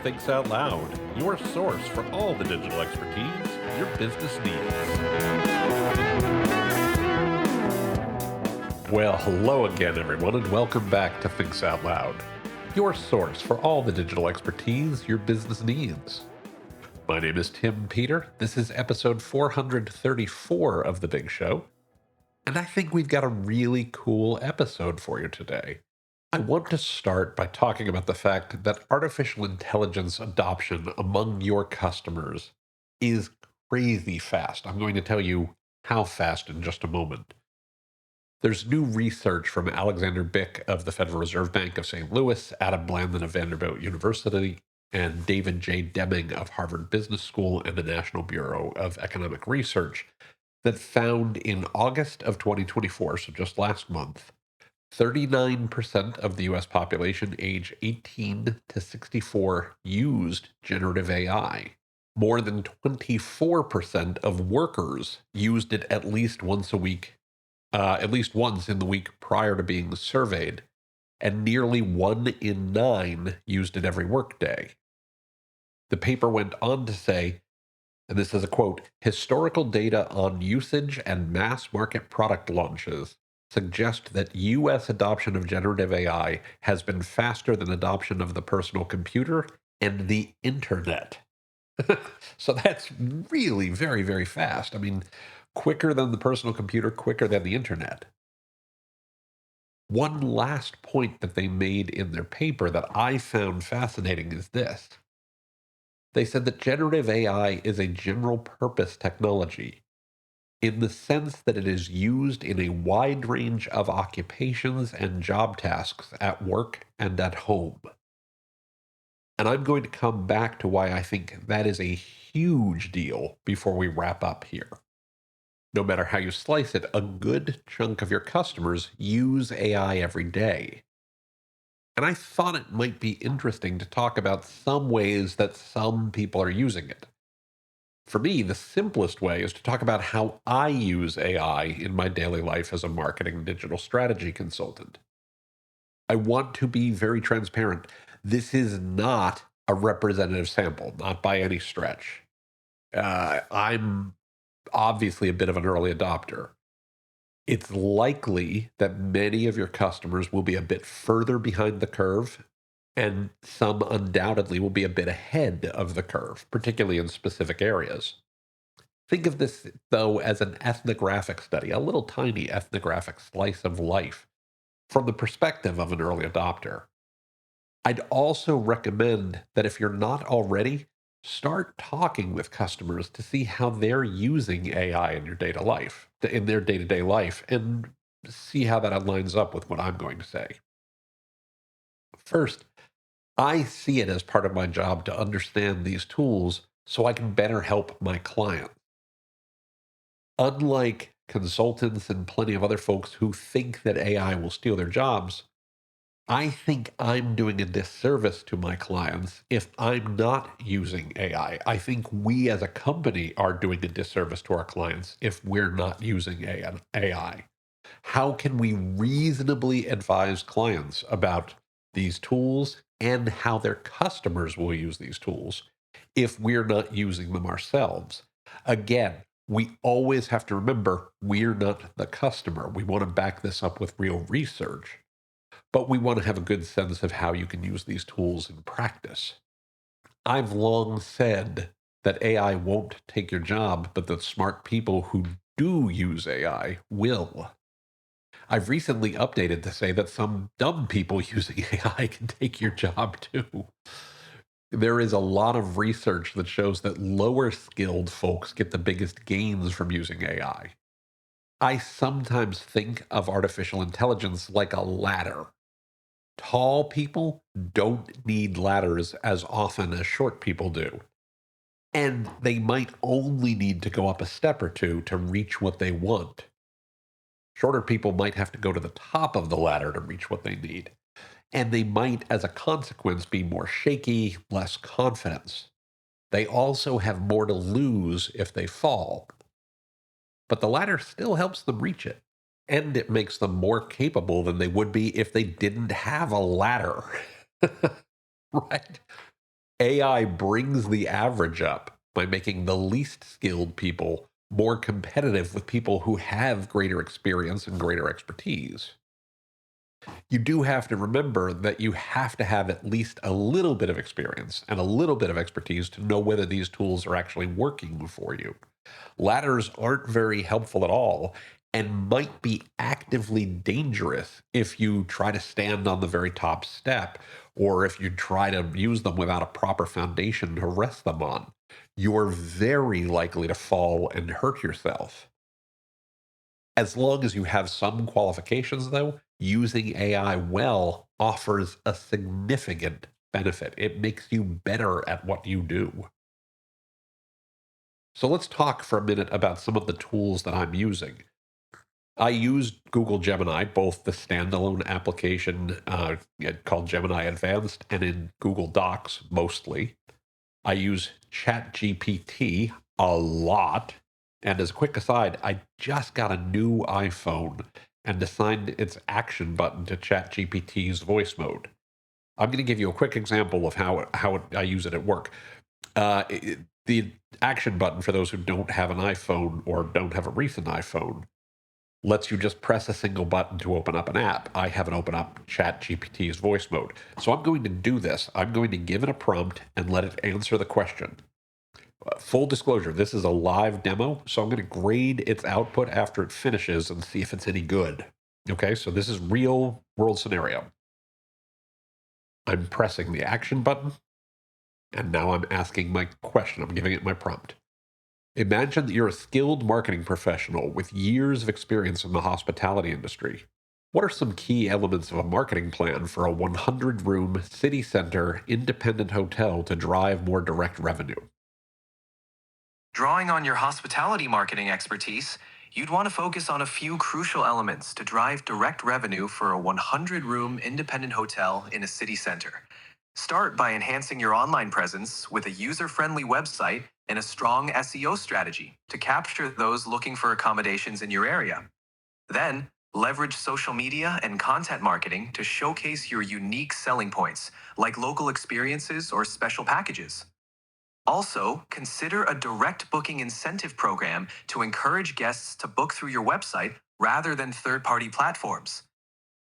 Thinks Out Loud, your source for all the digital expertise your business needs. Well, hello again, everyone, and welcome back to Thinks Out Loud, your source for all the digital expertise your business needs. My name is Tim Peter. This is episode 434 of The Big Show, and I think we've got a really cool episode for you today. I want to start by talking about the fact that artificial intelligence adoption among your customers is crazy fast. I'm going to tell you how fast in just a moment. There's new research from Alexander Bick of the Federal Reserve Bank of St. Louis, Adam Blandon of Vanderbilt University, and David J. Deming of Harvard Business School and the National Bureau of Economic Research that found in August of 2024, so just last month, 39% of the US population age 18 to 64 used generative AI. More than 24% of workers used it at least once a week, at least once in the week prior to being surveyed, and nearly 1 in 9 used it every workday. The paper went on to say, and this is a quote, historical data on usage and mass market product launches suggest that U.S. adoption of generative AI has been faster than adoption of the personal computer and the internet. So that's really very, very fast. I mean, quicker than the personal computer, quicker than the internet. One last point that they made in their paper that I found fascinating is this. They said that generative AI is a general purpose technology in the sense that it is used in a wide range of occupations and job tasks at work and at home. And I'm going to come back to why I think that is a huge deal before we wrap up here. No matter how you slice it, a good chunk of your customers use AI every day. And I thought it might be interesting to talk about some ways that some people are using it. For me, the simplest way is to talk about how I use AI in my daily life as a marketing digital strategy consultant. I want to be very transparent. This is not a representative sample, not by any stretch. I'm obviously a bit of an early adopter. It's likely that many of your customers will be a bit further behind the curve, and some undoubtedly will be a bit ahead of the curve, particularly in specific areas. Think of this, though, as an ethnographic study, a little tiny ethnographic slice of life from the perspective of an early adopter. I'd also recommend that if you're not already, start talking with customers to see how they're using AI in in their day-to-day life, and see how that lines up with what I'm going to say. First, I see it as part of my job to understand these tools so I can better help my clients. Unlike consultants and plenty of other folks who think that AI will steal their jobs, I think I'm doing a disservice to my clients if I'm not using AI. I think we as a company are doing a disservice to our clients if we're not using AI. How can we reasonably advise clients about these tools and how their customers will use these tools if we're not using them ourselves? Again, we always have to remember we're not the customer. We want to back this up with real research, but we want to have a good sense of how you can use these tools in practice. I've long said that AI won't take your job, but that smart people who do use AI will. I've recently updated to say that some dumb people using AI can take your job too. There is a lot of research that shows that lower skilled folks get the biggest gains from using AI. I sometimes think of artificial intelligence like a ladder. Tall people don't need ladders as often as short people do. And they might only need to go up a step or two to reach what they want. Shorter people might have to go to the top of the ladder to reach what they need. And they might, as a consequence, be more shaky, less confidence. They also have more to lose if they fall. But the ladder still helps them reach it. And it makes them more capable than they would be if they didn't have a ladder. Right? AI brings the average up by making the least skilled people more competitive with people who have greater experience and greater expertise. You do have to remember that you have to have at least a little bit of experience and a little bit of expertise to know whether these tools are actually working for you. Ladders aren't very helpful at all and might be actively dangerous if you try to stand on the very top step or if you try to use them without a proper foundation to rest them on. You're very likely to fall and hurt yourself. As long as you have some qualifications, though, using AI well offers a significant benefit. It makes you better at what you do. So let's talk for a minute about some of the tools that I'm using. I use Google Gemini, both the standalone application called Gemini Advanced and in Google Docs mostly. I use ChatGPT a lot. And as a quick aside, I just got a new iPhone and assigned its action button to ChatGPT's voice mode. I'm going to give you a quick example of how I use it at work. The action button, for those who don't have an iPhone or don't have a recent iPhone, lets you just press a single button to open up an app. I haven't opened up ChatGPT's voice mode. So I'm going to do this. I'm going to give it a prompt and let it answer the question. Full disclosure, this is a live demo, so I'm going to grade its output after it finishes and see if it's any good. Okay, so this is real world scenario. I'm pressing the action button, and now I'm asking my question. I'm giving it my prompt. Imagine that you're a skilled marketing professional with years of experience in the hospitality industry. What are some key elements of a marketing plan for a 100-room city center independent hotel to drive more direct revenue? Drawing on your hospitality marketing expertise, you'd want to focus on a few crucial elements to drive direct revenue for a 100-room independent hotel in a city center. Start by enhancing your online presence with a user-friendly website and a strong SEO strategy to capture those looking for accommodations in your area. Then, leverage social media and content marketing to showcase your unique selling points, like local experiences or special packages. Also, consider a direct booking incentive program to encourage guests to book through your website rather than third party platforms.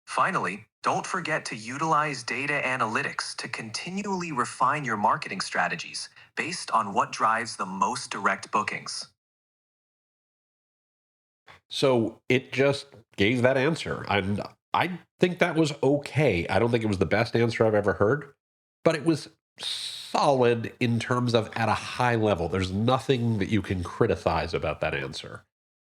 Finally, don't forget to utilize data analytics to continually refine your marketing strategies based on what drives the most direct bookings. So it just gave that answer. And I think that was okay. I don't think it was the best answer I've ever heard, but it was solid in terms of at a high level. There's nothing that you can criticize about that answer.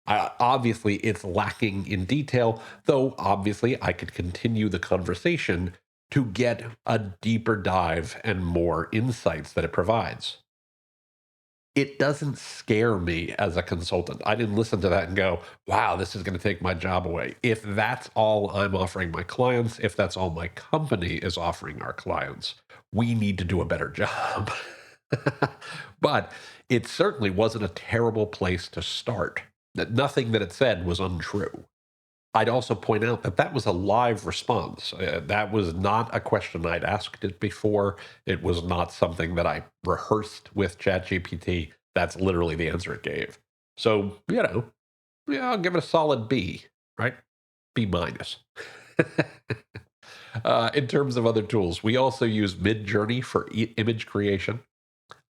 Obviously, it's lacking in detail, though obviously I could continue the conversation to get a deeper dive and more insights that it provides. It doesn't scare me as a consultant. I didn't listen to that and go, wow, this is going to take my job away. If that's all I'm offering my clients, if that's all my company is offering our clients, we need to do a better job. But it certainly wasn't a terrible place to start. That nothing that it said was untrue. I'd also point out that that was a live response. That was not a question I'd asked it before. It was not something that I rehearsed with ChatGPT. That's literally the answer it gave. So, yeah, I'll give it a solid B, right? B minus. In terms of other tools, we also use Midjourney for image creation.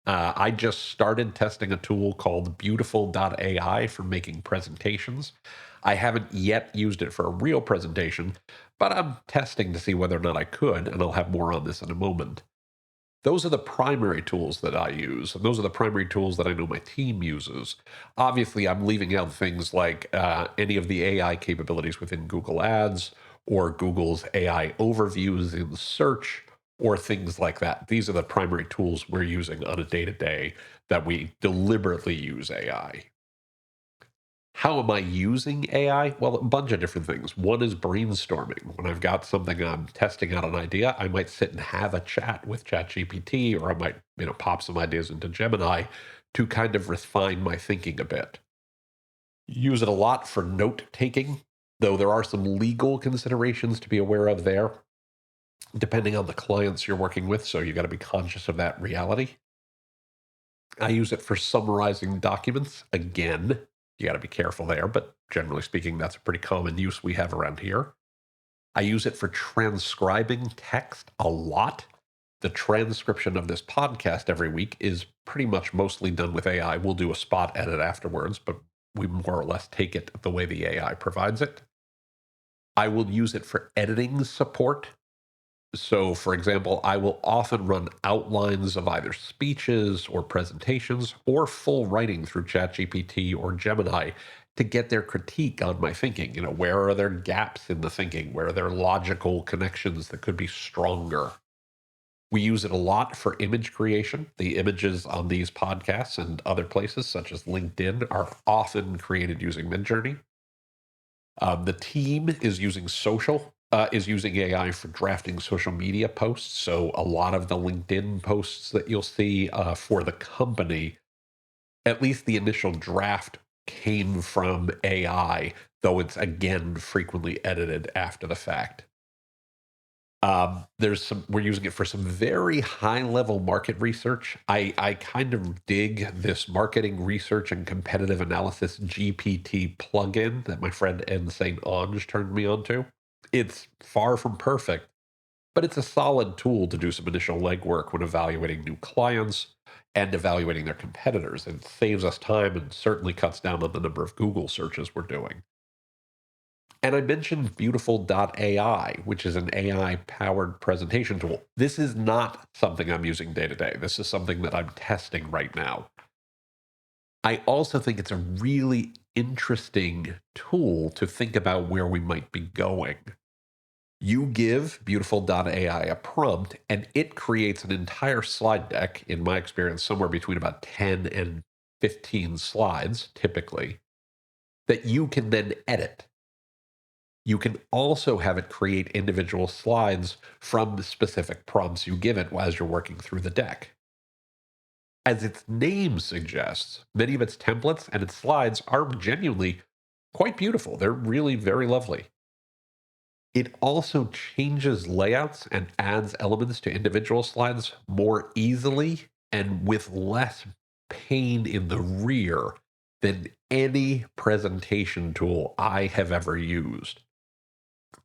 I just started testing a tool called Beautiful.ai for making presentations. I haven't yet used it for a real presentation, but I'm testing to see whether or not I could, and I'll have more on this in a moment. Those are the primary tools that I use, and those are the primary tools that I know my team uses. Obviously, I'm leaving out things like any of the AI capabilities within Google Ads or Google's AI overviews in search or things like that. These are the primary tools we're using on a day to day that we deliberately use AI. How am I using AI? Well, a bunch of different things. One is brainstorming. When I've got something I'm testing out an idea, I might sit and have a chat with ChatGPT, or I might, pop some ideas into Gemini to kind of refine my thinking a bit. Use it a lot for note taking, though there are some legal considerations to be aware of there. depending on the clients you're working with. So you got to be conscious of that reality. I use it for summarizing documents. Again, you got to be careful there, but generally speaking, that's a pretty common use we have around here. I use it for transcribing text a lot. The transcription of this podcast every week is pretty much mostly done with AI. We'll do a spot edit afterwards, but we more or less take it the way the AI provides it. I will use it for editing support. So, for example, I will often run outlines of either speeches or presentations or full writing through ChatGPT or Gemini to get their critique on my thinking. Where are there gaps in the thinking? Where are there logical connections that could be stronger? We use it a lot for image creation. The images on these podcasts and other places, such as LinkedIn, are often created using Midjourney. The team is using AI for drafting social media posts. So a lot of the LinkedIn posts that you'll see for the company, at least the initial draft came from AI, though it's again frequently edited after the fact. We're using it for some very high level market research. I kind of dig this marketing research and competitive analysis GPT plugin that my friend N. St. Ange turned me on to. It's far from perfect, but it's a solid tool to do some initial legwork when evaluating new clients and evaluating their competitors. It saves us time and certainly cuts down on the number of Google searches we're doing. And I mentioned Beautiful.ai, which is an AI-powered presentation tool. This is not something I'm using day to day. This is something that I'm testing right now. I also think it's a really interesting tool to think about where we might be going. You give Beautiful.ai a prompt, and it creates an entire slide deck, in my experience, somewhere between about 10 and 15 slides, typically, that you can then edit. You can also have it create individual slides from the specific prompts you give it as you're working through the deck. As its name suggests, many of its templates and its slides are genuinely quite beautiful. They're really very lovely. It also changes layouts and adds elements to individual slides more easily and with less pain in the rear than any presentation tool I have ever used.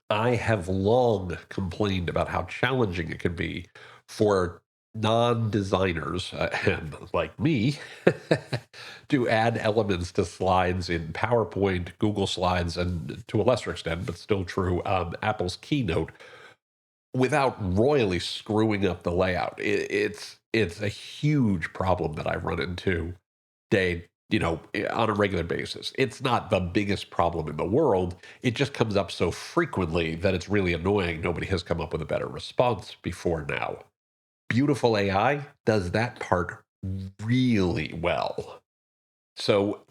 I have long complained about how challenging it can be for non-designers and like me to add elements to slides in PowerPoint, Google Slides, and to a lesser extent, but still true, Apple's Keynote, without royally screwing up the layout. It's a huge problem that I run into on a regular basis. It's not the biggest problem in the world. It just comes up so frequently that it's really annoying. Nobody has come up with a better response before now. Beautiful AI does that part really well. So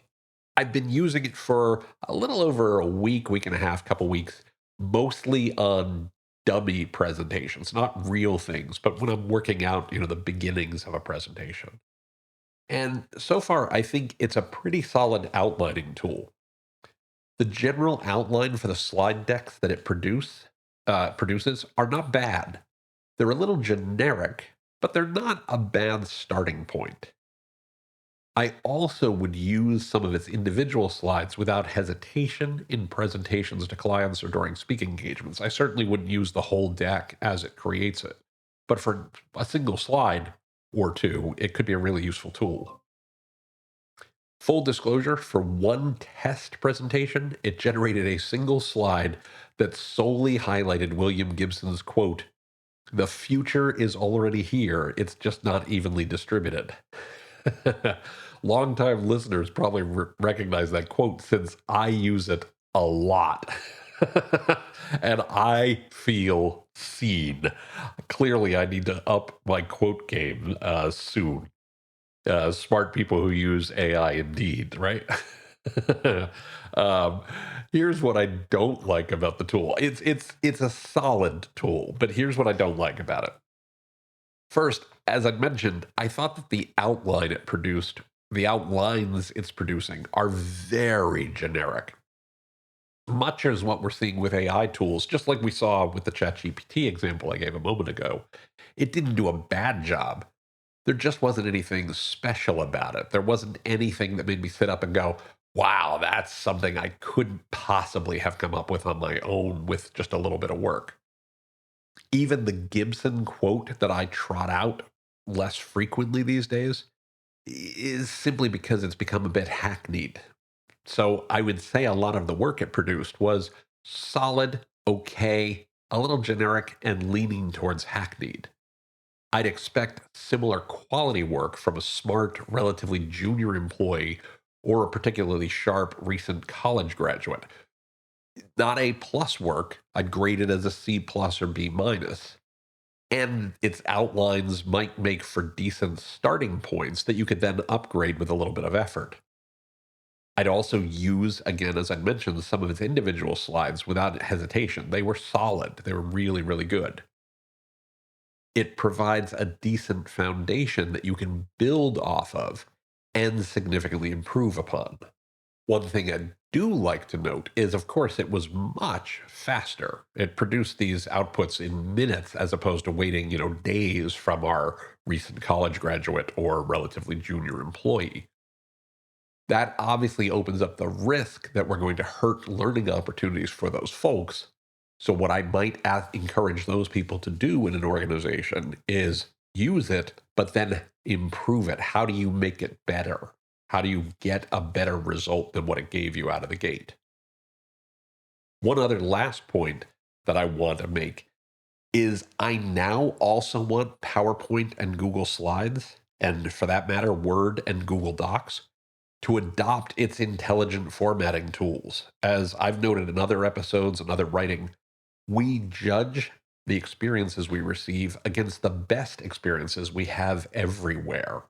I've been using it for a little over a week and a half, couple weeks, mostly on dummy presentations, not real things, but when I'm working out, the beginnings of a presentation. And so far, I think it's a pretty solid outlining tool. The general outline for the slide decks that it produces are not bad. They're a little generic, but they're not a bad starting point. I also would use some of its individual slides without hesitation in presentations to clients or during speaking engagements. I certainly wouldn't use the whole deck as it creates it, but for a single slide or two, it could be a really useful tool. Full disclosure, for one test presentation, it generated a single slide that solely highlighted William Gibson's quote, "The future is already here, it's just not evenly distributed." Longtime listeners probably recognize that quote since I use it a lot. And I feel seen. Clearly, I need to up my quote game soon. Smart people who use AI indeed, right? um, Here's what I don't like about the tool. It's a solid tool, but here's what I don't like about it. First, as I mentioned, I thought that the outlines it's producing are very generic. Much as what we're seeing with AI tools, just like we saw with the ChatGPT example I gave a moment ago, it didn't do a bad job. There just wasn't anything special about it. There wasn't anything that made me sit up and go, wow, that's something I couldn't possibly have come up with on my own with just a little bit of work. Even the Gibson quote that I trot out less frequently these days is simply because it's become a bit hackneyed. So I would say a lot of the work it produced was solid, okay, a little generic, and leaning towards hackneyed. I'd expect similar quality work from a smart, relatively junior employee or a particularly sharp recent college graduate. Not A plus work, I'd grade it as a C plus or B minus. And its outlines might make for decent starting points that you could then upgrade with a little bit of effort. I'd also use, again, as I mentioned, some of its individual slides without hesitation. They were solid, they were really, really good. It provides a decent foundation that you can build off of and significantly improve upon. One thing I do like to note is, of course, it was much faster. It produced these outputs in minutes as opposed to waiting, days from our recent college graduate or relatively junior employee. That obviously opens up the risk that we're going to hurt learning opportunities for those folks. So, what I might encourage those people to do in an organization is use it, but then improve it. How do you make it better? How do you get a better result than what it gave you out of the gate? One other last point that I want to make is I now also want PowerPoint and Google Slides, and for that matter, Word and Google Docs, to adopt its intelligent formatting tools. As I've noted in other episodes and other writing, we judge the experiences we receive against the best experiences we have everywhere.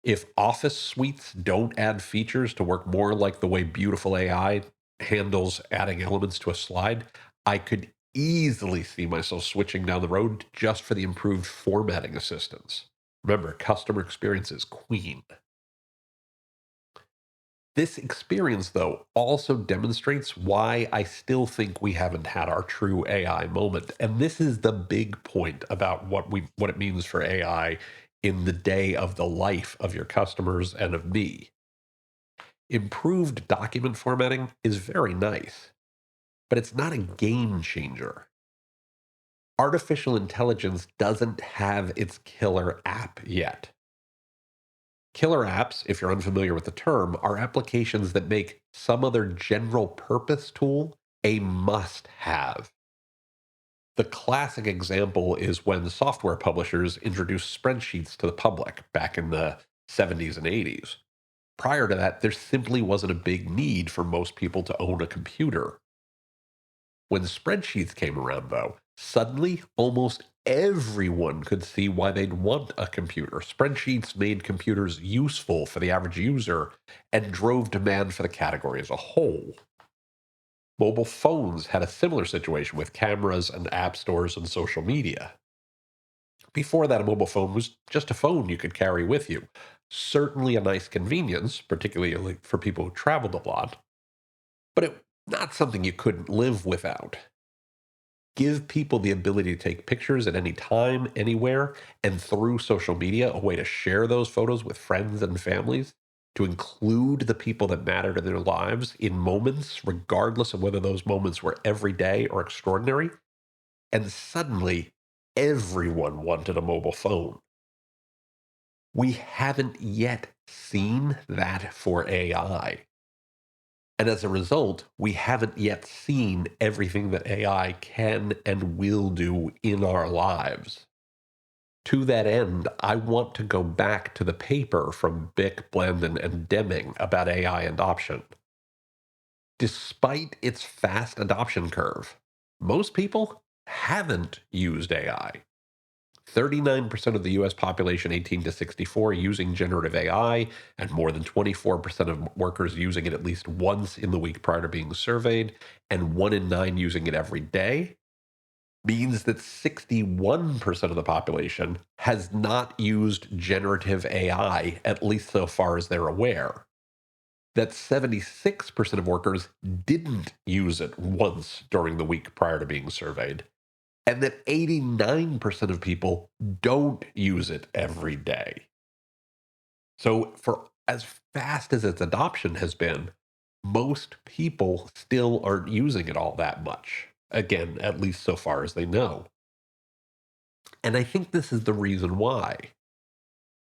If Office suites don't add features to work more like the way beautiful AI handles adding elements to a slide, I could easily see myself switching down the road just for the improved formatting assistance. Remember, customer experience is queen. This experience, though, also demonstrates why I still think we haven't had our true AI moment. And this is the big point about what it means for AI in the day of the life of your customers and of me. Improved document formatting is very nice, but it's not a game changer. Artificial intelligence doesn't have its killer app yet. Killer apps, if you're unfamiliar with the term, are applications that make some other general purpose tool a must have. The classic example is when software publishers introduced spreadsheets to the public back in the 70s and 80s. Prior to that, there simply wasn't a big need for most people to own a computer. When spreadsheets came around, though, suddenly almost everyone could see why they'd want a computer. Spreadsheets made computers useful for the average user and drove demand for the category as a whole. Mobile phones had a similar situation with cameras and app stores and social media. Before that, a mobile phone was just a phone you could carry with you. Certainly a nice convenience, particularly for people who traveled a lot, but not something you couldn't live without. Give people the ability to take pictures at any time, anywhere, and through social media, a way to share those photos with friends and families, to include the people that mattered in their lives in moments, regardless of whether those moments were everyday or extraordinary. And suddenly, everyone wanted a mobile phone. We haven't yet seen that for AI. And as a result, we haven't yet seen everything that AI can and will do in our lives. To that end, I want to go back to the paper from Bick, Blandon, and Deming about AI adoption. Despite its fast adoption curve, most people haven't used AI. 39% of the US population 18 to 64 using generative AI, and more than 24% of workers using it at least once in the week prior to being surveyed, and 1 in 9 using it every day, means that 61% of the population has not used generative AI, at least so far as they're aware. that 76% of workers didn't use it once during the week prior to being surveyed, and that 89% of people don't use it every day. So, for as fast as its adoption has been, most people still aren't using it all that much. Again, at least so far as they know. And I think this is the reason why.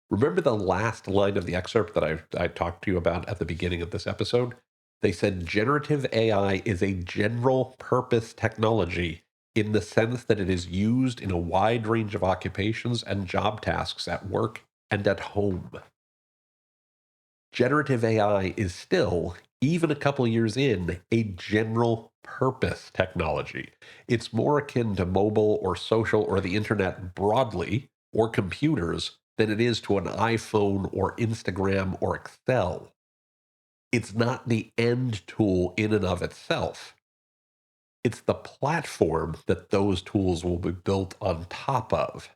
Remember the last line of the excerpt that I talked to you about at the beginning of this episode? They said generative AI is a general purpose technology in the sense that it is used in a wide range of occupations and job tasks at work and at home. Generative AI is still, even a couple years in, a general purpose technology. It's more akin to mobile or social or the internet broadly, or computers, than it is to an iPhone or Instagram or Excel. It's not the end tool in and of itself. It's the platform that those tools will be built on top of.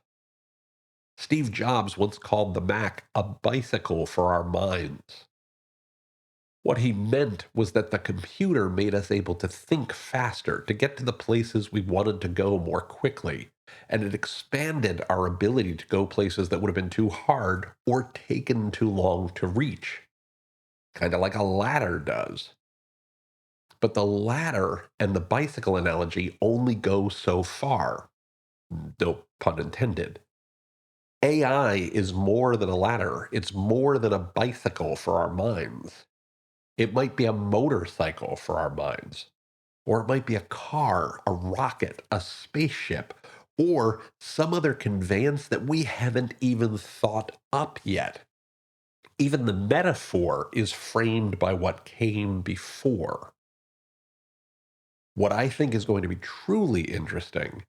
Steve Jobs once called the Mac a bicycle for our minds. What he meant was that the computer made us able to think faster, to get to the places we wanted to go more quickly, and it expanded our ability to go places that would have been too hard or taken too long to reach, kind of like a ladder does. But the ladder and the bicycle analogy only go so far, no pun intended. AI is more than a ladder, it's more than a bicycle for our minds. It might be a motorcycle for our minds, or it might be a car, a rocket, a spaceship, or some other conveyance that we haven't even thought up yet. Even the metaphor is framed by what came before. What I think is going to be truly interesting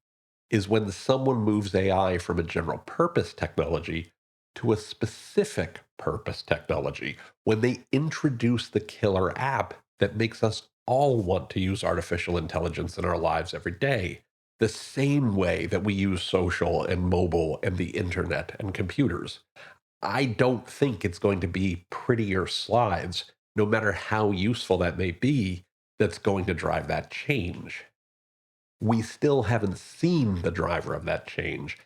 is when someone moves AI from a general purpose technology to a specific purpose technology, when they introduce the killer app that makes us all want to use artificial intelligence in our lives every day, the same way that we use social and mobile and the internet and computers. I don't think it's going to be prettier slides, no matter how useful that may be, that's going to drive that change. We still haven't seen the driver of that change.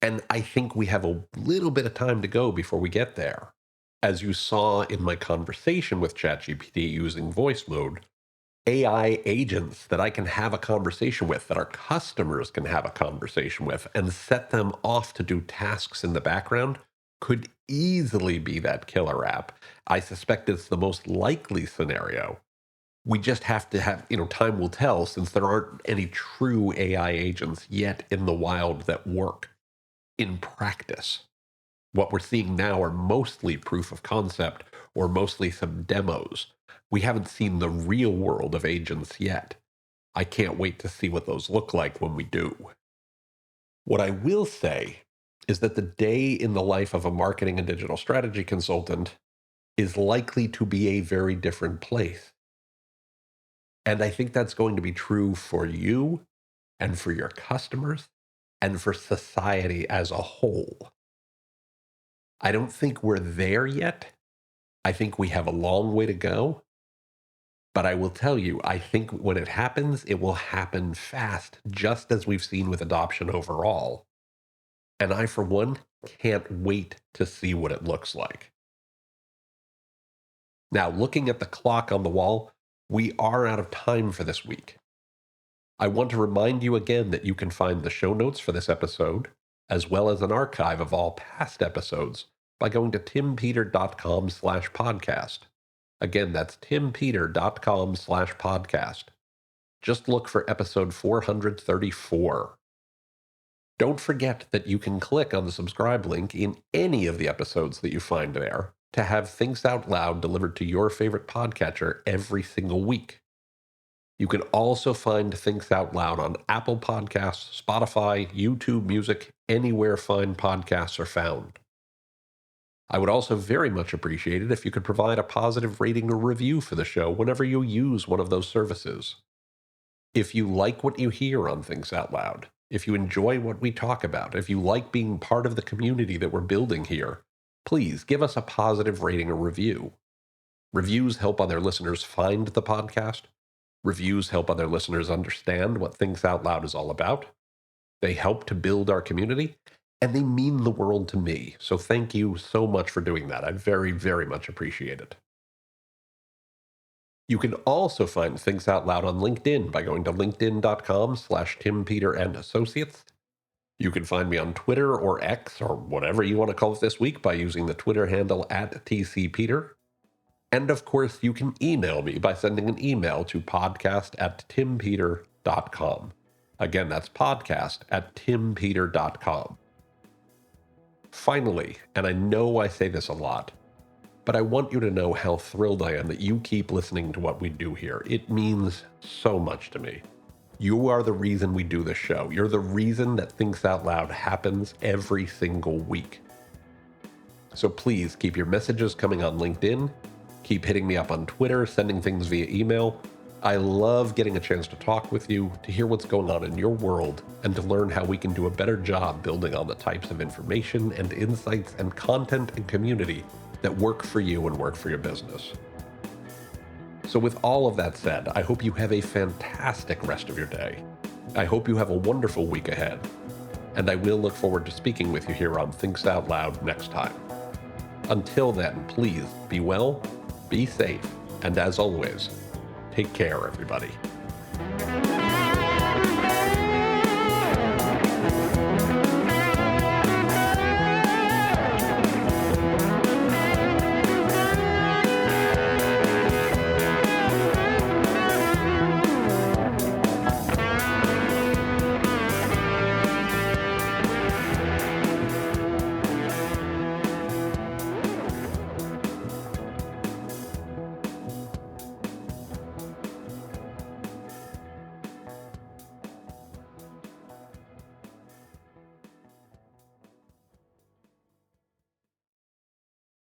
And I think we have a little bit of time to go before we get there. As you saw in my conversation with ChatGPT using voice mode, AI agents that I can have a conversation with, that our customers can have a conversation with, and set them off to do tasks in the background could easily be that killer app. I suspect it's the most likely scenario. We just have to have, time will tell, since there aren't any true AI agents yet in the wild that work in practice. What we're seeing now are mostly proof of concept or mostly some demos. We haven't seen the real world of agents yet. I can't wait to see what those look like when we do. What I will say is that the day in the life of a marketing and digital strategy consultant is likely to be a very different place. And I think that's going to be true for you and for your customers and for society as a whole. I don't think we're there yet. I think we have a long way to go. But I will tell you, I think when it happens, it will happen fast, just as we've seen with adoption overall. And I, for one, can't wait to see what it looks like. Now, looking at the clock on the wall, we are out of time for this week. I want to remind you again that you can find the show notes for this episode, as well as an archive of all past episodes, by going to timpeter.com/podcast. Again, that's timpeter.com/podcast. Just look for episode 434. Don't forget that you can click on the subscribe link in any of the episodes that you find there to have Thinks Out Loud delivered to your favorite podcatcher every single week. You can also find Thinks Out Loud on Apple Podcasts, Spotify, YouTube Music, anywhere fine podcasts are found. I would also very much appreciate it if you could provide a positive rating or review for the show whenever you use one of those services. If you like what you hear on Thinks Out Loud, if you enjoy what we talk about, if you like being part of the community that we're building here, please give us a positive rating or review. Reviews help other listeners find the podcast. Reviews help other listeners understand what Thinks Out Loud is all about. They help to build our community, and they mean the world to me. So thank you so much for doing that. I very, very much appreciate it. You can also find Thinks Out Loud on LinkedIn by going to linkedin.com/Tim Peter and Associates. You can find me on Twitter or X or whatever you want to call it this week by using the Twitter handle @TCPeter. And of course, you can email me by sending an email to podcast@timpeter.com. Again, that's podcast@timpeter.com. Finally, and I know I say this a lot, but I want you to know how thrilled I am that you keep listening to what we do here. It means so much to me. You are the reason we do this show. You're the reason that Thinks Out Loud happens every single week. So please keep your messages coming on LinkedIn. Keep hitting me up on Twitter, sending things via email. I love getting a chance to talk with you, to hear what's going on in your world, and to learn how we can do a better job building on the types of information and insights and content and community that work for you and work for your business. So with all of that said, I hope you have a fantastic rest of your day. I hope you have a wonderful week ahead. And I will look forward to speaking with you here on Thinks Out Loud next time. Until then, please be well, be safe, and as always, take care, everybody.